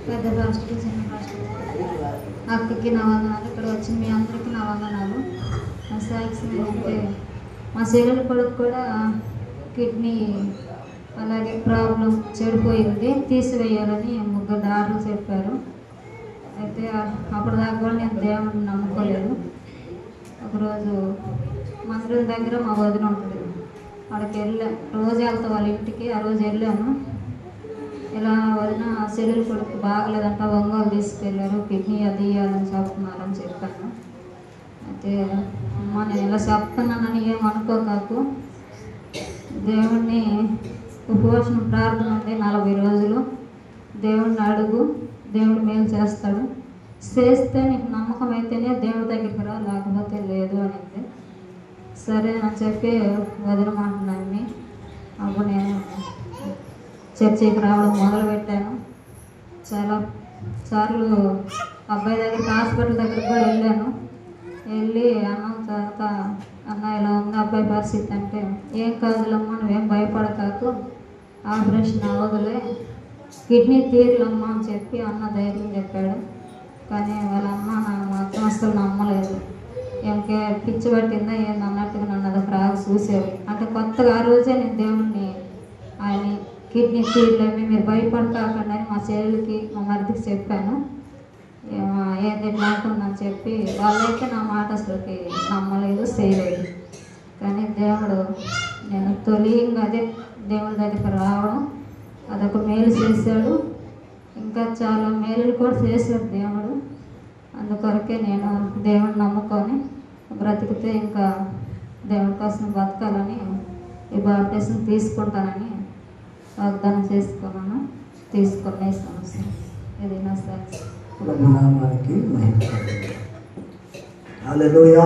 పెద్ద రాష్ట్రం చిన్న రాష్ట్రం అక్కకి నా వందనాలు, ఇక్కడ వచ్చిన మీ అందరికీ నా వందనాలు. నా సాక్ష్యం ఏంటంటే మా చెల్లెల కొడుకు కూడా కిడ్నీ అలాగే ప్రాబ్లం చెడిపోయింది, తీసివేయాలని ముగ్గురు డాక్టర్లు చెప్పారు. అయితే అప్పటిదాకా కూడా నేను దేవుడిని నమ్ముకోలేదు. ఒకరోజు మందిరం దగ్గర మా వదిన ఉంటుంది, అక్కడికి వెళ్ళాను. రోజు వెళ్తా వాళ్ళ ఇంటికి. ఆ రోజు వెళ్ళాను. ఇలా వదిన చెల్లెలు కొడుకు బాగలేదంట, ఒంగోలు తీసుకెళ్ళారు, కిడ్నీ అది ఇవ్వాలని చెప్తున్నారని చెప్పాను. అయితే అమ్మ నేను ఇలా చెప్తున్నానని ఏమనుకోకాకు, దేవుణ్ణి ఉపవాసం ప్రార్థన ఉంది 40 రోజులు, దేవుడిని అడుగు, దేవుడు మేలు చేస్తాడు, చేస్తే నీకు నమ్మకం అయితేనే దేవుడి దగ్గరికి రా, లేకపోతే లేదు అనింది. సరే అని చెప్పి వదిన మాట్లాడిని. అప్పుడు నేను చర్చికి రావడం మొదలుపెట్టాను. చాలా సార్లు అబ్బాయి దగ్గరికి హాస్పిటల్ దగ్గరికి కూడా వెళ్ళాను. వెళ్ళి అన్నం తర్వాత అన్న ఇలా ఉంది అబ్బాయి పరిస్థితి అంటే, ఏం కాదులమ్మా నువ్వేం భయపడకాకు, ఆపరేషన్ అవ్వదులే, కిడ్నీ తీరులమ్మా అని చెప్పి అన్న ధైర్యం చెప్పాడు. కానీ వాళ్ళ అమ్మ నాకు మాత్రం అసలు నమ్మలేదు. ఇంకే పిచ్చి పట్టిందా ఏంది అన్నట్టుగా నన్ను అదొక రాగా చూసేది. అంటే కొత్తగా ఆ రోజే నేను దేవుడిని ఆయన కిడ్నీ తీరులేమి మీరు భయపడకాకండి అని మా చెల్లెలకి మా మరిదికి చెప్పాను. ఏది లేకుందని చెప్పి వాళ్ళైతే నా మాట అసలుకి నమ్మలేదు, చేయలేదు. కానీ దేవుడు నేను తొలిగా అదే దేవుడి దగ్గరికి రావడం అదొక మేలు చేశాడు. ఇంకా చాలా మేలులు కూడా చేశాడు దేవుడు. అందుకొరకే నేను దేవుడిని నమ్ముకొని బ్రతికితే ఇంకా దేవుడి కోసం బతకాలని ఈ బాప్టిజం తీసుకుంటానని వాగ్దానం చేసుకున్నాను. తీసుకునే సమస్య ఇది నా సాక్షి. ప్రభునామానికి మహిమ. హల్లెలూయా.